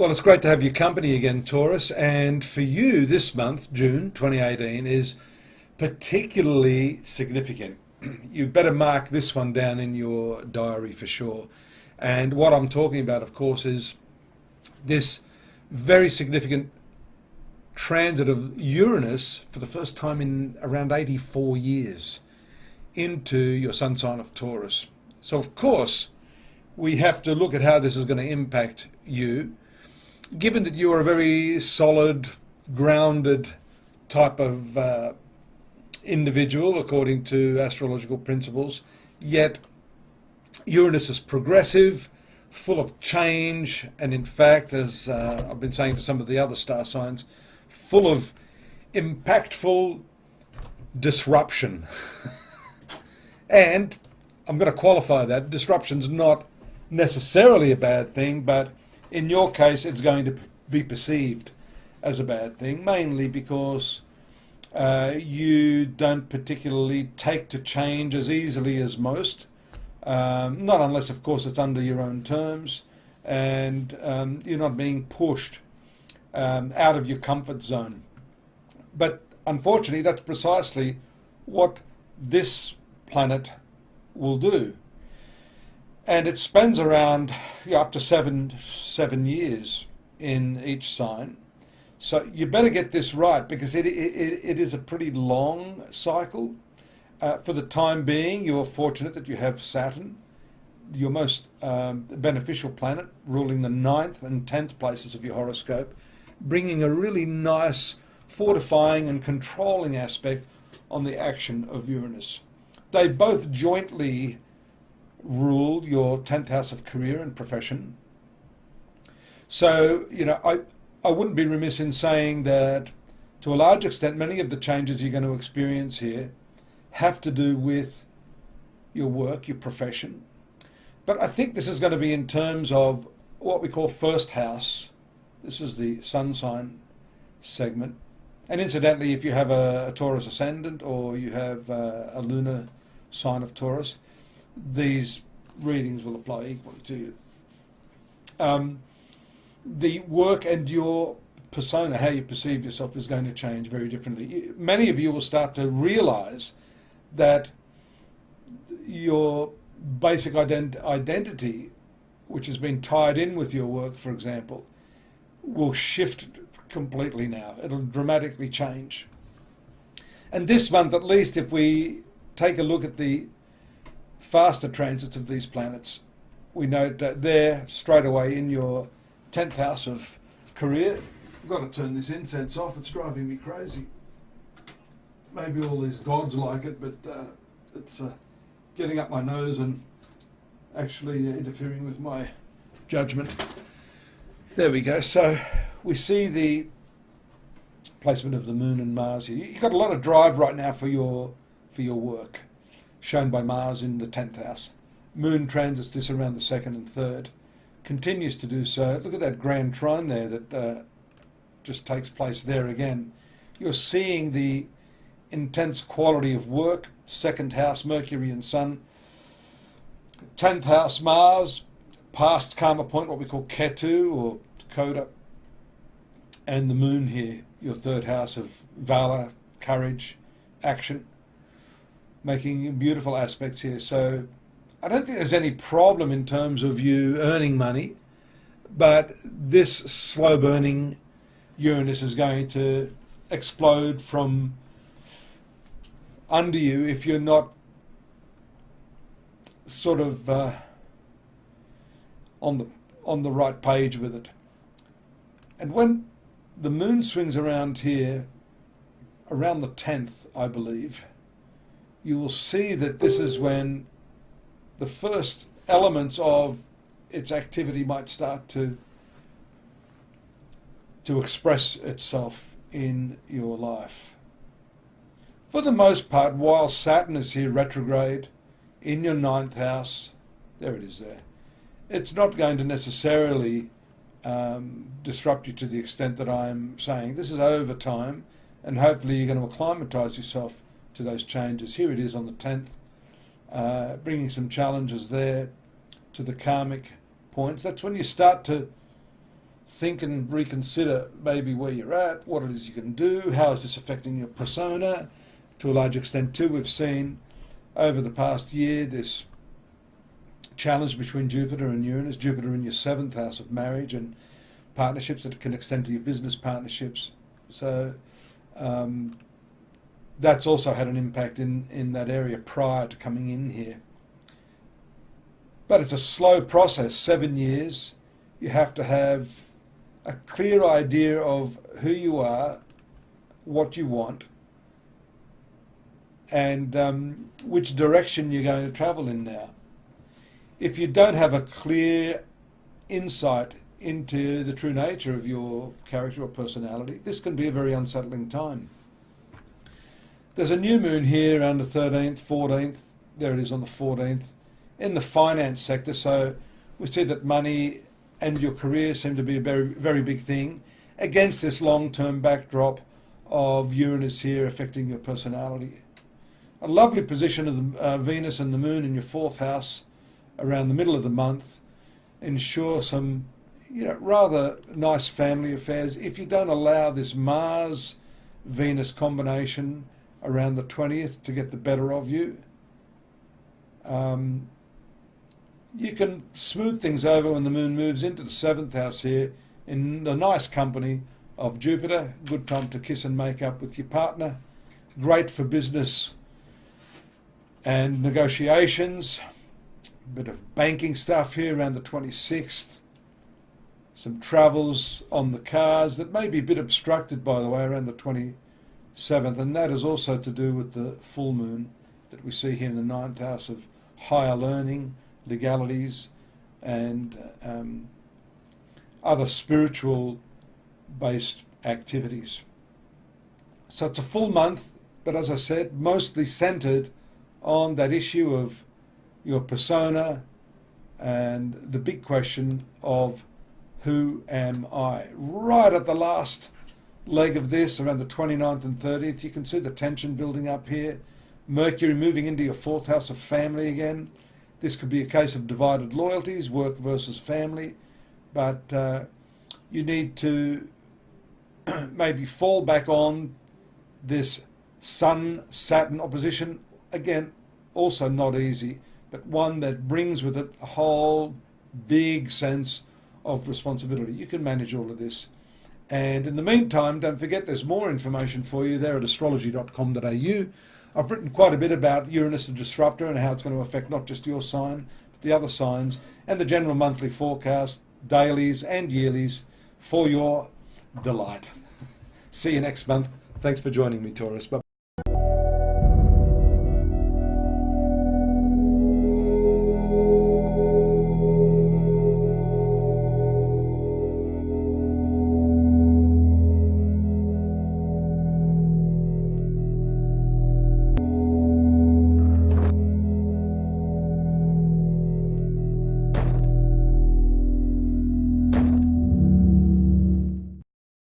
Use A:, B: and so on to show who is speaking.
A: Well, it's great to have your company again, Taurus. And for you, this month, June 2018, is particularly significant. You better mark this one down in your diary for sure. And what I'm talking about, of course, is this very significant transit of Uranus for the first time in around 84 years into your sun sign of Taurus. So, of course, we have to look at how this is going to impact you, given that you are a very solid, grounded type of individual according to astrological principles, yet Uranus is progressive, full of change, and in fact, as I've been saying to some of the other star signs, full of impactful disruption. And I'm going to qualify that. Disruption's not necessarily a bad thing, but in your case, it's going to be perceived as a bad thing, mainly because you don't particularly take to change as easily as most, not unless, of course, it's under your own terms, and you're not being pushed out of your comfort zone. But unfortunately, that's precisely what this planet will do. And it spends around up to seven years in each sign. So you better get this right, because it is a pretty long cycle. For the time being, you're fortunate that you have Saturn, your most beneficial planet, ruling the 9th and 10th places of your horoscope, bringing a really nice fortifying and controlling aspect on the action of Uranus. They both jointly rule your 10th house of career and profession. So, I wouldn't be remiss in saying that, to a large extent, many of the changes you're going to experience here have to do with your work, your profession. But I think this is going to be in terms of what we call first house. This is the sun sign segment. And incidentally, if you have a Taurus ascendant or you have a lunar sign of Taurus, these readings will apply equally to you. The work and your persona, how you perceive yourself, is going to change very differently. Many of you will start to realize that your basic identity, which has been tied in with your work, for example, will shift completely now. It'll dramatically change. And this month, at least, if we take a look at the faster transits of these planets, we note that they're straight away in your 10th house of career. I've got to turn this incense off, it's driving me crazy. Maybe all these gods like it, but it's getting up my nose and actually interfering with my judgment. There we go. So we see the placement of the Moon and Mars here. You've got a lot of drive right now for your work, shown by Mars in the 10th house. Moon transits this around the 2nd and 3rd, continues to do so. Look at that grand trine there that just takes place there again. You're seeing the intense quality of work. 2nd house, Mercury and Sun. 10th house, Mars, past karma point, what we call Ketu or Coda. And the Moon here, your 3rd house of valor, courage, action, making beautiful aspects here. So I don't think there's any problem in terms of you earning money, but this slow burning Uranus is going to explode from under you if you're not sort of on the right page with it. And when the Moon swings around here, around the 10th, I believe, you will see that this is when the first elements of its activity might start to express itself in your life. For the most part, while Saturn is here retrograde in your 9th house, there it is there, it's not going to necessarily disrupt you to the extent that I'm saying. This is over time, and hopefully you're going to acclimatise yourself to those changes. Here it is on the 10th, bringing some challenges there to the karmic points. That's when you start to think and reconsider maybe where you're at, what it is you can do, how is this affecting your persona. To a large extent too, we've seen over the past year this challenge between Jupiter and Uranus, Jupiter in your 7th house of marriage and partnerships that can extend to your business partnerships. So that's also had an impact in that area prior to coming in here. But it's a slow process, 7 years. You have to have a clear idea of who you are, what you want, and which direction you're going to travel in now. If you don't have a clear insight into the true nature of your character or personality, this can be a very unsettling time. There's a new moon here around the 13th, 14th, there it is on the 14th, in the finance sector, so we see that money and your career seem to be a very, very big thing against this long-term backdrop of Uranus here affecting your personality. A lovely position of the Venus and the Moon in your 4th house around the middle of the month ensure some rather nice family affairs. If you don't allow this Mars-Venus combination around the 20th to get the better of you, you can smooth things over when the Moon moves into the 7th house here in the nice company of Jupiter. Good time to kiss and make up with your partner. Great for business and negotiations. A bit of banking stuff here around the 26th. Some travels on the cars that may be a bit obstructed, by the way, around the 27th. And that is also to do with the full moon that we see here in the 9th house of higher learning, legalities, and other spiritual-based activities. So it's a full month, but as I said, mostly centered on that issue of your persona and the big question of who am I? Right at the last leg of this, around the 29th and 30th, you can see the tension building up here. Mercury moving into your 4th house of family again. This could be a case of divided loyalties, work versus family, but you need to maybe fall back on this Sun-Saturn opposition. Again, also not easy, but one that brings with it a whole big sense of responsibility. You can manage all of this. And in the meantime, don't forget there's more information for you there at astrology.com.au. I've written quite a bit about Uranus the Disruptor and how it's going to affect not just your sign, but the other signs, and the general monthly forecast, dailies and yearlies for your delight. See you next month. Thanks for joining me, Taurus. Bye-bye.